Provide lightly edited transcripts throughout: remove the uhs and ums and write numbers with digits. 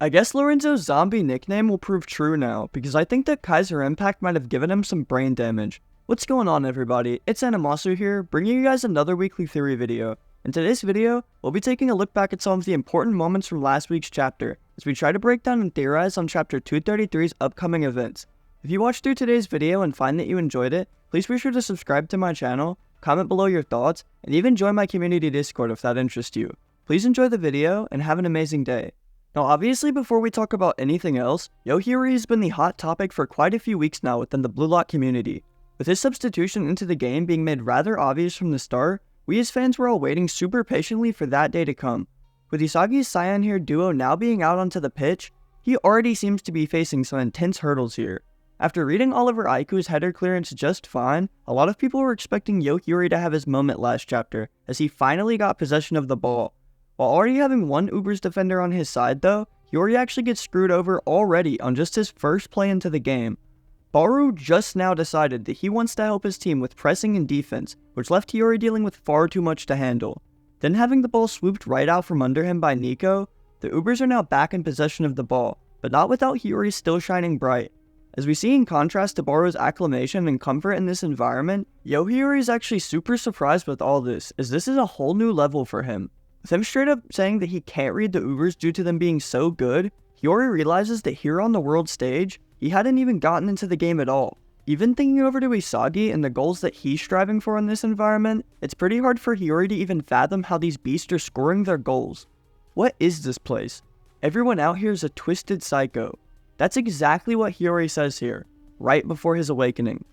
I guess Lorenzo's zombie nickname will prove true now, because I think that Kaiser Impact might have given him some brain damage. What's going on, everybody? It's Animasu here, bringing you guys another weekly theory video. In today's video, we'll be taking a look back at some of the important moments from last week's chapter, as we try to break down and theorize on chapter 233's upcoming events. If you watched through today's video and find that you enjoyed it, please be sure to subscribe to my channel, comment below your thoughts, and even join my community Discord if that interests you. Please enjoy the video, and have an amazing day. Now obviously, before we talk about anything else, Yo Hiori has been the hot topic for quite a few weeks now within the Blue Lock community. With his substitution into the game being made rather obvious from the start, we as fans were all waiting super patiently for that day to come. With Isagi's cyan-haired duo now being out onto the pitch, he already seems to be facing some intense hurdles here. After reading Oliver Aiku's header clearance just fine, a lot of people were expecting Yo Hiori to have his moment last chapter, as he finally got possession of the ball. While already having one Uber's defender on his side though, Hiori actually gets screwed over already on just his first play into the game. Barou just now decided that he wants to help his team with pressing and defense, which left Hiori dealing with far too much to handle. Then having the ball swooped right out from under him by Niko, the Ubers are now back in possession of the ball, but not without Hiori still shining bright. As we see in contrast to Barou's acclamation and comfort in this environment, Yo Hiori is actually super surprised with all this, as this is a whole new level for him. With him straight up saying that he can't read the Ubers due to them being so good, Hiori realizes that here on the world stage, he hadn't even gotten into the game at all. Even thinking over to Isagi and the goals that he's striving for in this environment, it's pretty hard for Hiori to even fathom how these beasts are scoring their goals. What is this place? Everyone out here is a twisted psycho. That's exactly what Hiori says here, right before his awakening.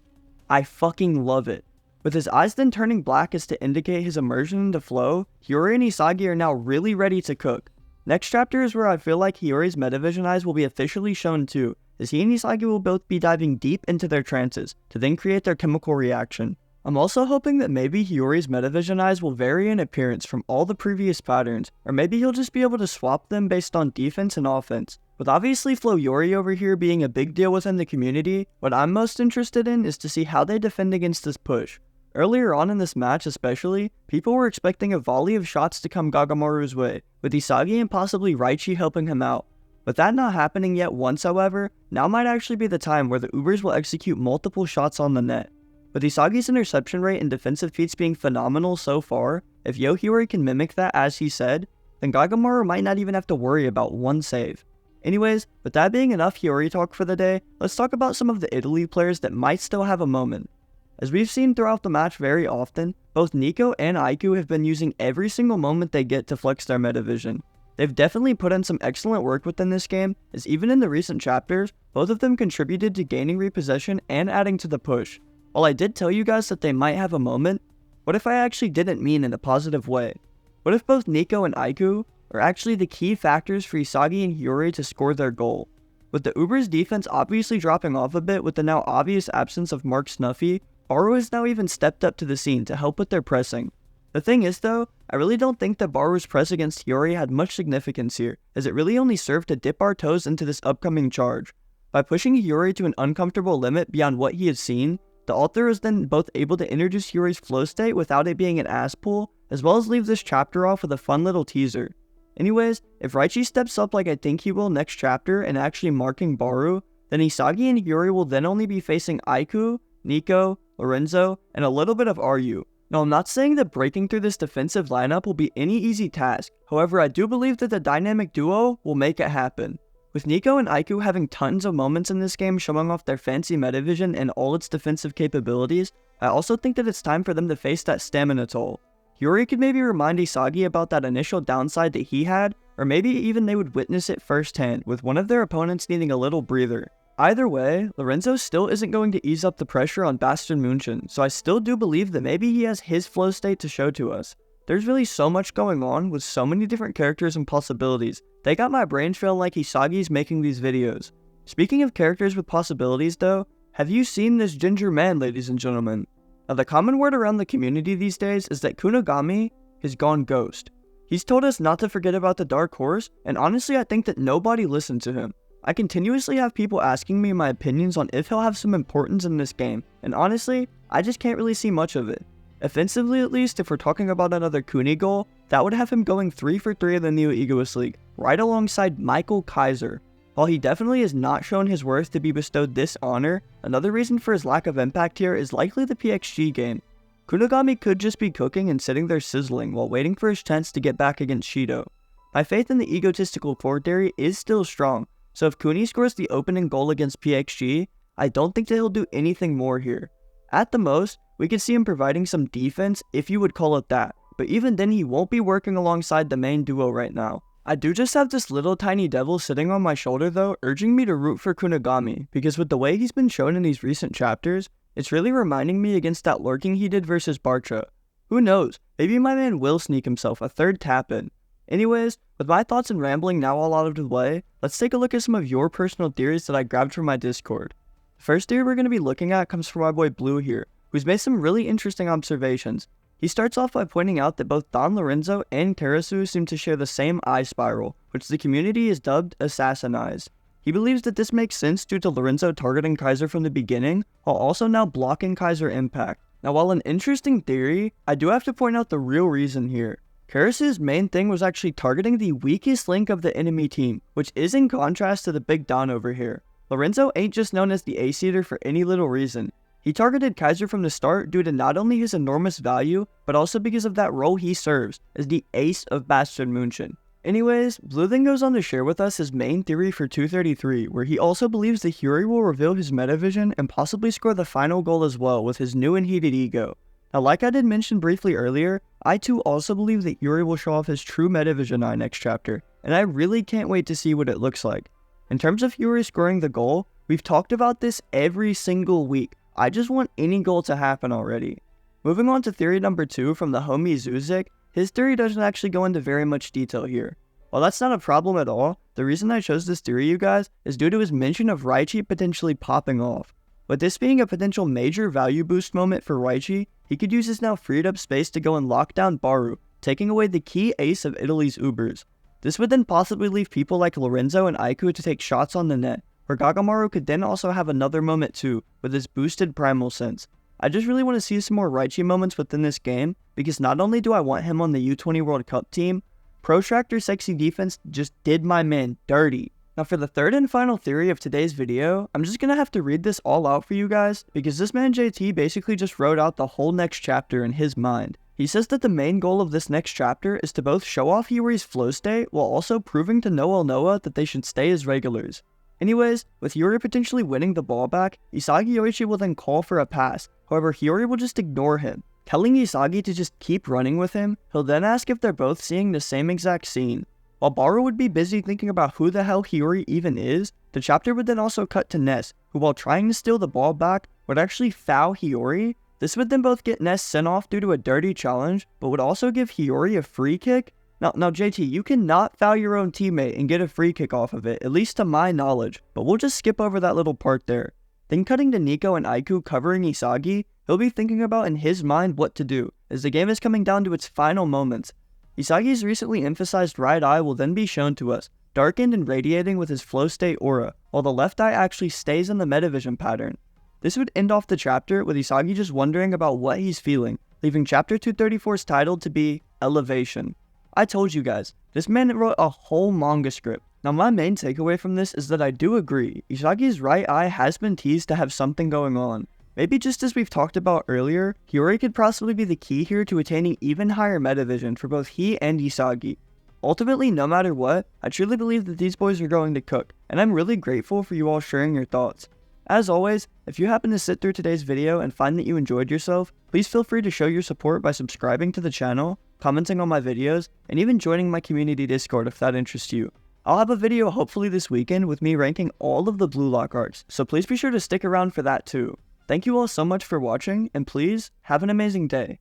I fucking love it. With his eyes then turning black as to indicate his immersion into flow, Hiori and Isagi are now really ready to cook. Next chapter is where I feel like Hiori's METAVISION eyes will be officially shown too, as he and Isagi will both be diving deep into their trances, to then create their chemical reaction. I'm also hoping that maybe Hiori's METAVISION eyes will vary in appearance from all the previous patterns, or maybe he'll just be able to swap them based on defense and offense. With obviously Flow Yori over here being a big deal within the community, what I'm most interested in is to see how they defend against this push. Earlier on in this match especially, people were expecting a volley of shots to come Gagamaru's way, with Isagi and possibly Raichi helping him out. With that not happening yet once however, now might actually be the time where the Ubers will execute multiple shots on the net. With Isagi's interception rate and defensive feats being phenomenal so far, if Yo Hiori can mimic that as he said, then Gagamaru might not even have to worry about one save. Anyways, with that being enough Hiori talk for the day, let's talk about some of the Italy players that might still have a moment. As we've seen throughout the match very often, both Niko and Aiku have been using every single moment they get to flex their METAVISION. They've definitely put in some excellent work within this game, as even in the recent chapters, both of them contributed to gaining repossession and adding to the push. While I did tell you guys that they might have a moment, what if I actually didn't mean in a positive way? What if both Niko and Aiku are actually the key factors for Isagi and Hiori to score their goal? With the Uber's defense obviously dropping off a bit with the now obvious absence of Marc Snuffy, Barou has now even stepped up to the scene to help with their pressing. The thing is though, I really don't think that Barou's press against Hiori had much significance here, as it really only served to dip our toes into this upcoming charge. By pushing Hiori to an uncomfortable limit beyond what he had seen, the author is then both able to introduce Hiori's flow state without it being an ass pull, as well as leave this chapter off with a fun little teaser. Anyways, if Raichi steps up like I think he will next chapter and actually marking Barou, then Isagi and Hiori will then only be facing Aiku, Niko, Lorenzo, and a little bit of Ryu. Now I'm not saying that breaking through this defensive lineup will be any easy task, however I do believe that the dynamic duo will make it happen. With Niko and Aiku having tons of moments in this game showing off their fancy METAVISION and all its defensive capabilities, I also think that it's time for them to face that stamina toll. Hiori could maybe remind Isagi about that initial downside that he had, or maybe even they would witness it firsthand with one of their opponents needing a little breather. Either way, Lorenzo still isn't going to ease up the pressure on Bastard Munchen, so I still do believe that maybe he has his flow state to show to us. There's really so much going on with so many different characters and possibilities. They got my brain feeling like Isagi's making these videos. Speaking of characters with possibilities though, have you seen this ginger man, ladies and gentlemen? Now the common word around the community these days is that Kunigami has gone ghost. He's told us not to forget about the Dark Horse, and honestly I think that nobody listened to him. I continuously have people asking me my opinions on if he'll have some importance in this game, and honestly, I just can't really see much of it. Offensively at least, if we're talking about another Kuni goal, that would have him going 3 for 3 in the Neo Egoist League, right alongside Michael Kaiser. While he definitely has not shown his worth to be bestowed this honor, another reason for his lack of impact here is likely the PXG game. Kunigami could just be cooking and sitting there sizzling while waiting for his chance to get back against Shido. My faith in the egotistical core theory is still strong, so if Kuni scores the opening goal against PXG, I don't think that he'll do anything more here. At the most, we could see him providing some defense, if you would call it that, but even then he won't be working alongside the main duo right now. I do just have this little tiny devil sitting on my shoulder though, urging me to root for Kunigami, because with the way he's been shown in these recent chapters, it's really reminding me against that lurking he did versus Bartra. Who knows, maybe my man will sneak himself a third tap-in. Anyways, with my thoughts and rambling now all out of the way, let's take a look at some of your personal theories that I grabbed from my Discord. The first theory we're going to be looking at comes from my boy Blue here, who's made some really interesting observations. He starts off by pointing out that both Don Lorenzo and Karasu seem to share the same eye spiral, which the community has dubbed Assassin Eyes. He believes that this makes sense due to Lorenzo targeting Kaiser from the beginning, while also now blocking Kaiser impact. Now while an interesting theory, I do have to point out the real reason here. Karasu's main thing was actually targeting the weakest link of the enemy team, which is in contrast to the big Don over here. Lorenzo ain't just known as the ace-eater for any little reason. He targeted Kaiser from the start due to not only his enormous value, but also because of that role he serves as the ace of Bastard Munchen. Anyways, Blue then goes on to share with us his main theory for 233, where he also believes that Hiori will reveal his METAVISION and possibly score the final goal as well with his new and heated ego. Now like I did mention briefly earlier, I too also believe that Hiori will show off his true METAVISION eye next chapter, and I really can't wait to see what it looks like. In terms of Hiori scoring the goal, we've talked about this every single week. I just want any goal to happen already. Moving on to theory number 2 from the homie Zuzik, his theory doesn't actually go into very much detail here. While that's not a problem at all, the reason I chose this theory, you guys, is due to his mention of Raichi potentially popping off. With this being a potential major value boost moment for Raichi, he could use his now freed up space to go and lock down Barou, taking away the key ace of Italy's Ubers. This would then possibly leave people like Lorenzo and Aiku to take shots on the net, where Gagamaru could then also have another moment too, with his boosted primal sense. I just really want to see some more Raichi moments within this game, because not only do I want him on the U20 World Cup team, Protractor Sexy Defense just did my man dirty. Now for the third and final theory of today's video, I'm just gonna have to read this all out for you guys, because this man JT basically just wrote out the whole next chapter in his mind. He says that the main goal of this next chapter is to both show off Hiori's flow state, while also proving to Noah that they should stay as regulars. Anyways, with Hiori potentially winning the ball back, Isagi Yoichi will then call for a pass, however Hiori will just ignore him. Telling Isagi to just keep running with him, he'll then ask if they're both seeing the same exact scene. While Barou would be busy thinking about who the hell Hiori even is, the chapter would then also cut to Ness, who while trying to steal the ball back, would actually foul Hiori. This would then both get Ness sent off due to a dirty challenge, but would also give Hiori a free kick. Now JT, you cannot foul your own teammate and get a free kick off of it, at least to my knowledge, but we'll just skip over that little part there. Then cutting to Niko and Aiku covering Isagi, he'll be thinking about in his mind what to do, as the game is coming down to its final moments. Isagi's recently emphasized right eye will then be shown to us, darkened and radiating with his flow state aura, while the left eye actually stays in the METAVISION pattern. This would end off the chapter with Isagi just wondering about what he's feeling, leaving chapter 234's title to be Elevation. I told you guys, this man wrote a whole manga script. Now my main takeaway from this is that I do agree, Isagi's right eye has been teased to have something going on. Maybe just as we've talked about earlier, Hiori could possibly be the key here to attaining even higher METAVISION for both he and Isagi. Ultimately, no matter what, I truly believe that these boys are going to cook, and I'm really grateful for you all sharing your thoughts. As always, if you happen to sit through today's video and find that you enjoyed yourself, please feel free to show your support by subscribing to the channel, commenting on my videos, and even joining my community Discord if that interests you. I'll have a video hopefully this weekend with me ranking all of the Blue Lock arcs, so please be sure to stick around for that too. Thank you all so much for watching, and please, have an amazing day.